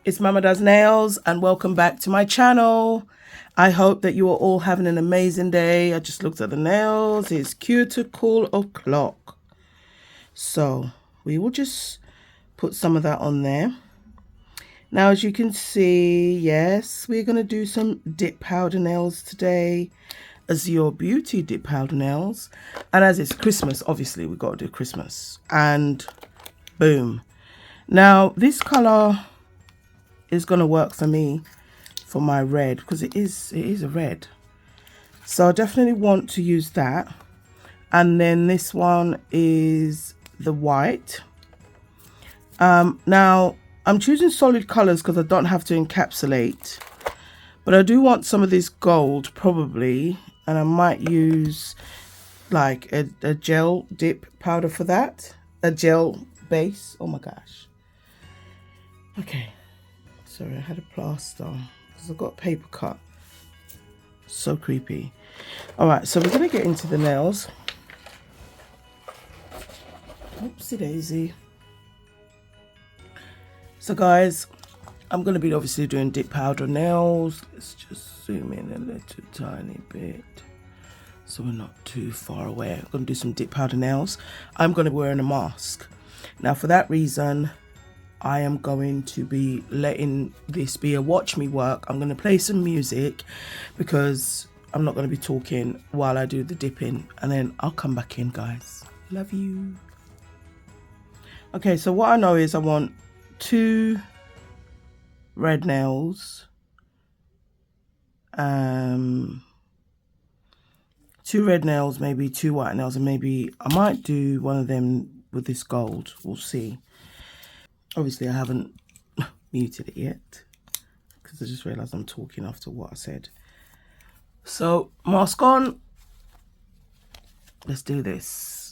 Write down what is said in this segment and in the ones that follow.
It's Mama Does Nails and welcome back to my channel. I hope that you are all having an amazing day. I just looked at the nails. It's cuticle o'clock. So we will just put some of that on there. Now, as you can see, yes, we're going to do some dip powder nails today. AzureBeauty Dip Powder Nails. And as it's Christmas, obviously we've got to do Christmas. And boom. Now, this colour is going to work for me for my red because it is a red, so I definitely want to use that. And then this one is the white. Now I'm choosing solid colors because I don't have to encapsulate, but I do want some of this gold probably, and I might use like a gel dip powder for that, a gel base. Oh my gosh. Okay, sorry, I had a plaster because I've got a paper cut. So creepy. All right, so we're going to get into the nails. Oopsie daisy. So guys, I'm going to be obviously doing dip powder nails. Let's just zoom in a little tiny bit so we're not too far away. I'm going to do some dip powder nails. I'm going to be wearing a mask. Now for that reason, I am going to be letting this be a watch me work. I'm going to play some music because I'm not going to be talking while I do the dipping, and then I'll come back in, guys. Love you. Okay, so what I know is I want 2 red nails, 2 red nails, maybe 2 white nails, and maybe I might do one of them with this gold. We'll see. Obviously, I haven't muted it yet because I just realized I'm talking after what I said. So, mask on. Let's do this.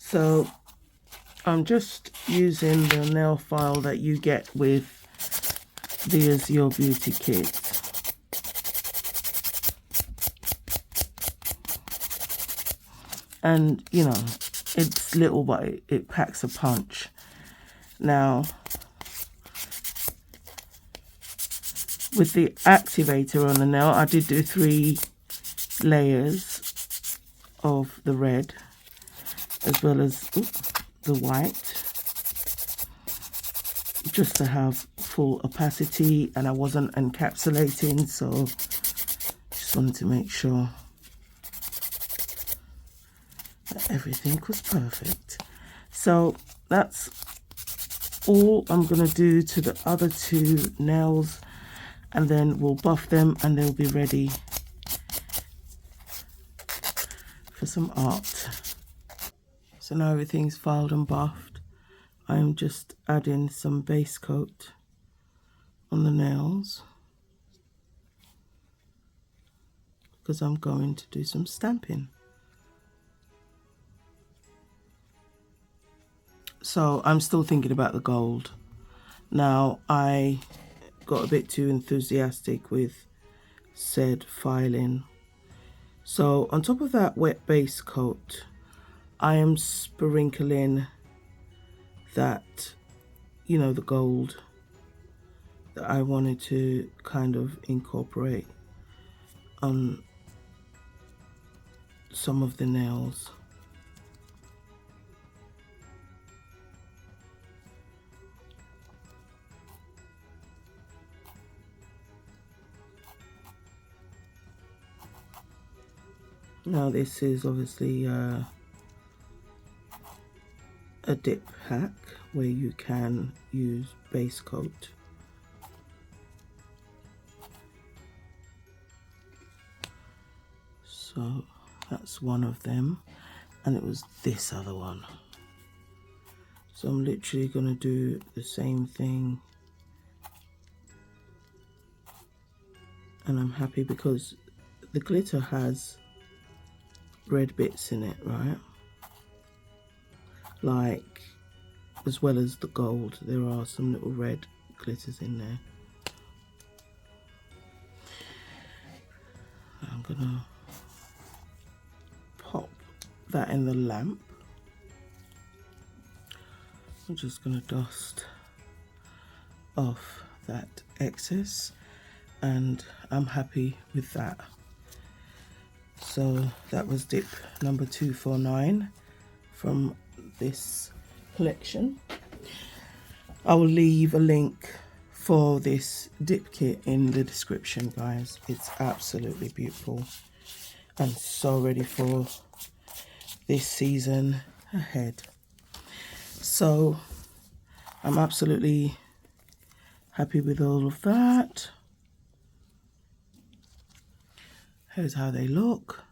So I'm just using the nail file that you get with the AzureBeauty Kit. And, you know, it's little, but it packs a punch. Now, with the activator on the nail, I did do 3 layers of the red, as well as the white, just to have full opacity, and I wasn't encapsulating, so just wanted to make sure that everything was perfect. So that's all I'm going to do to the other two nails, and then we'll buff them and they'll be ready for some art. So now everything's filed and buffed. I'm just adding some base coat on the nails because I'm going to do some stamping. So I'm still thinking about the gold. Now I got a bit too enthusiastic with said filing. So on top of that wet base coat, I am sprinkling that, you know, the gold that I wanted to kind of incorporate on some of the nails. Now this is obviously a dip hack where you can use base coat. So that's one of them, and it was this other one. So I'm literally going to do the same thing, and I'm happy because the glitter has red bits in it, right? Like, as well as the gold, there are some little red glitters in there. I'm gonna pop that in the lamp. I'm just gonna dust off that excess, and I'm happy with that. So that was dip number 249 from this collection. I will leave a link for this dip kit in the description, guys. It's absolutely beautiful and so ready for this season ahead. So I'm absolutely happy with all of that. Here's how they look.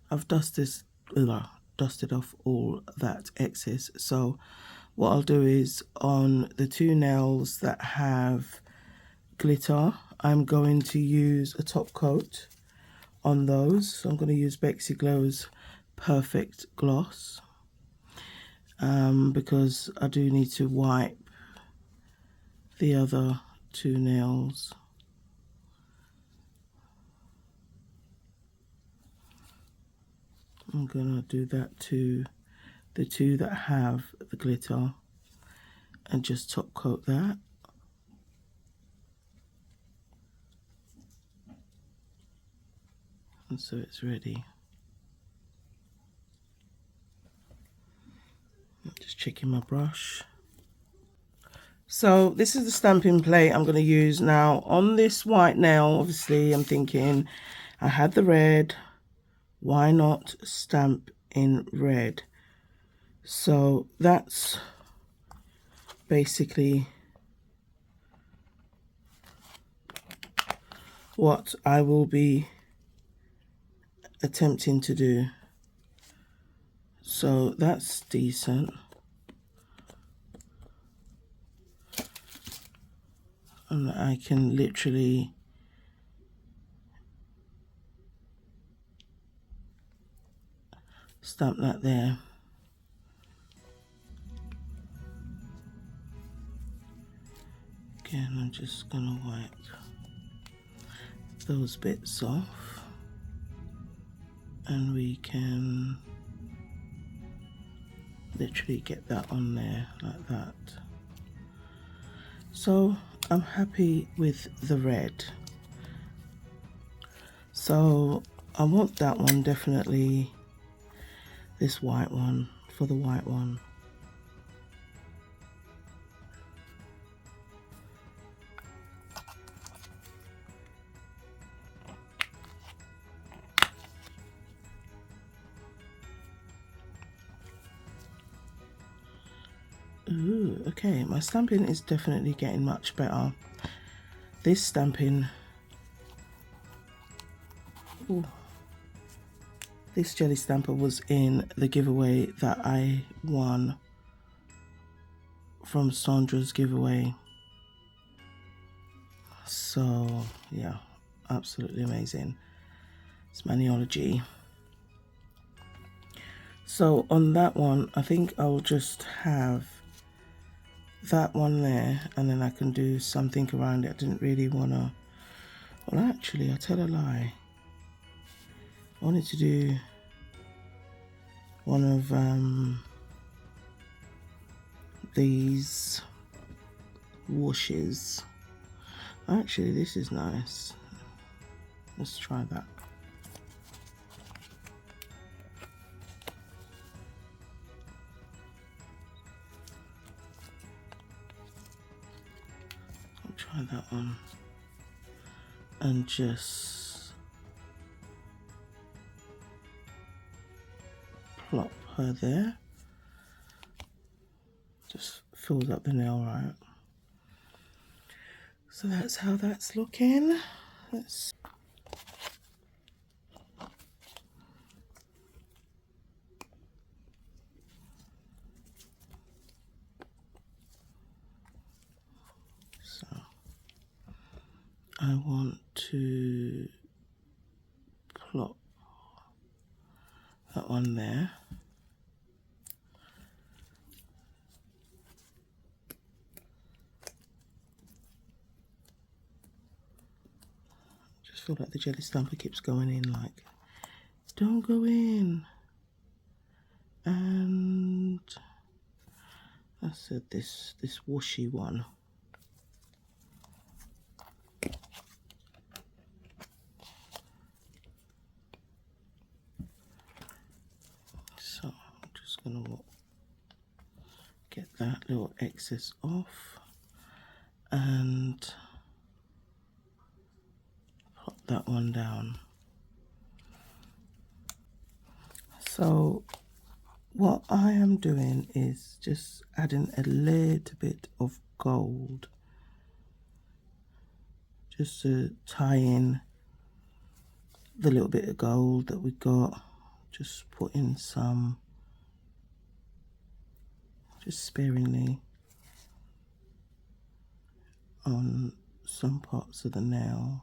I've dusted off all that excess. So what I'll do is on the two nails that have glitter, I'm going to use a top coat on those. So I'm going to use Bexy Glow's Perfect Gloss because I do need to wipe the other two nails. I'm gonna do that to the two that have the glitter and just top coat that. And so it's ready. I'm just checking my brush. So this is the stamping plate I'm going to use now on this white nail. Obviously I'm thinking I had the red, why not stamp in red? So that's basically what I will be attempting to do. So that's decent. And I can literally stamp that there. Again, I'm just gonna wipe those bits off, and we can literally get that on there like that. So I'm happy with the red. So I want that one, definitely this white one for the white one. Ooh. okay, my stamping is definitely getting much better. This stamping, ooh, this jelly stamper was in the giveaway that I won from Sandra's giveaway. So yeah, absolutely amazing. It's Maniology. So on that one, I think I'll just have that one there, and then I can do something around it. I didn't really want to, well actually, I tell a lie. I wanted to do one of these washes. Actually, this is nice. Let's try that. I'll try that one and just plop her there. Just fills up the nail right. So that's how that's looking. Let's so I want to plop that one there. Just feel like the jelly stamper keeps going in, like, don't go in. And I said this washy one. So I'm just gonna get that little excess off and pop that one down. So what I am doing is just adding a little bit of gold just to tie in the little bit of gold that we got. Just put in some, just sparingly, on some parts of the nail.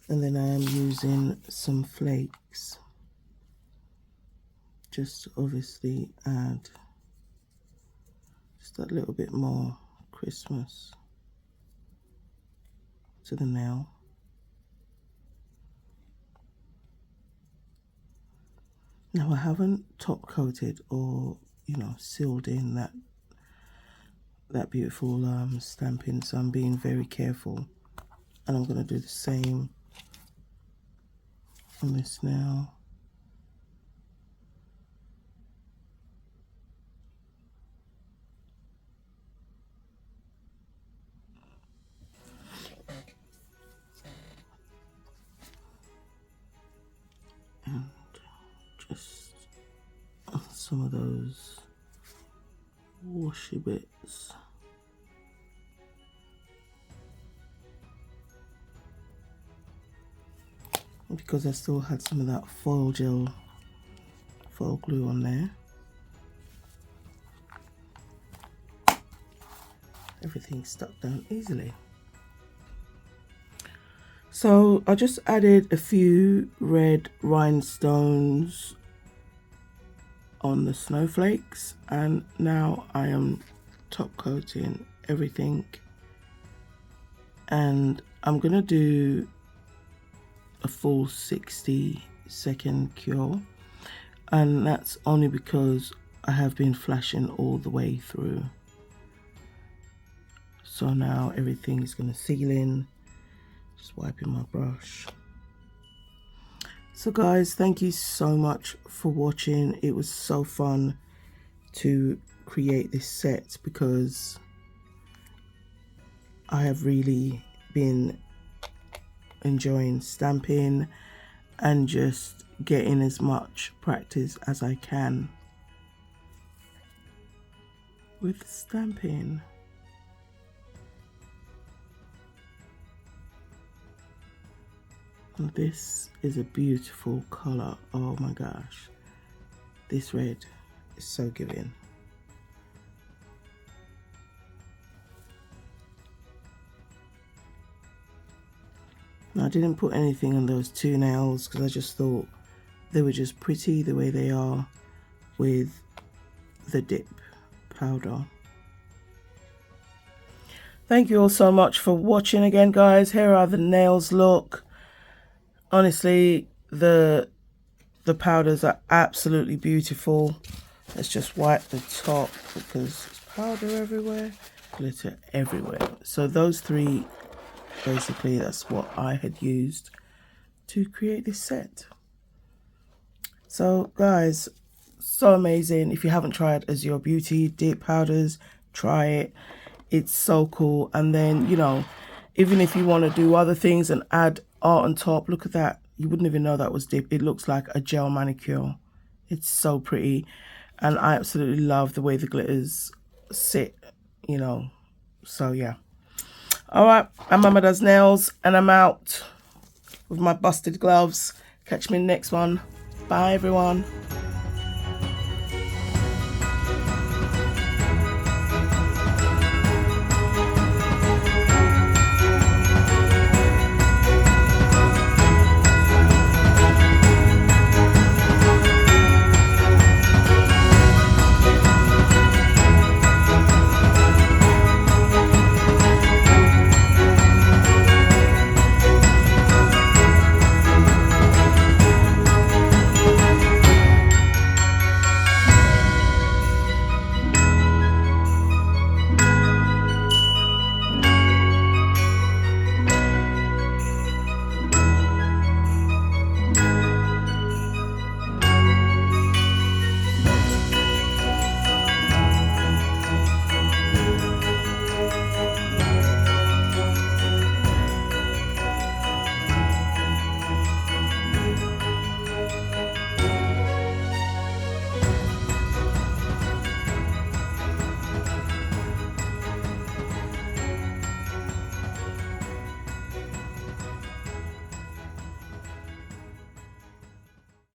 And then I am using some flakes just to obviously add just a little bit more Christmas to the nail. Now I haven't top coated or, you know, sealed in that beautiful stamping, so I'm being very careful, and I'm going to do the same on this now. And just some of those washy bits. Because I still had some of that foil glue on there. Everything stuck down easily. So I just added a few red rhinestones on the snowflakes, and now I am top coating everything, and I'm gonna do a full 60-second cure, and that's only because I have been flashing all the way through. So now everything is going to seal in. Just wiping my brush. So guys, thank you so much for watching. It was so fun to create this set because I have really been enjoying stamping and just getting as much practice as I can with stamping. And this is a beautiful color. Oh my gosh, this red is so giving. Now, I didn't put anything on those two nails because I just thought they were just pretty the way they are with the dip powder. Thank you all so much for watching again, guys. Here are the nails look. Honestly, the powders are absolutely beautiful. Let's just wipe the top because there's powder everywhere, glitter everywhere. So those three, basically, that's what I had used to create this set. So guys, so amazing. If you haven't tried AzureBeauty Dip Powders, try it. It's so cool. And then, you know, even if you want to do other things and add art on top, look at that. You wouldn't even know that was dip. It looks like a gel manicure. It's so pretty. And I absolutely love the way the glitters sit, you know. So yeah. All right, I'm Mama Does Nails, and I'm out with my busted gloves. Catch me in the next one. Bye, everyone.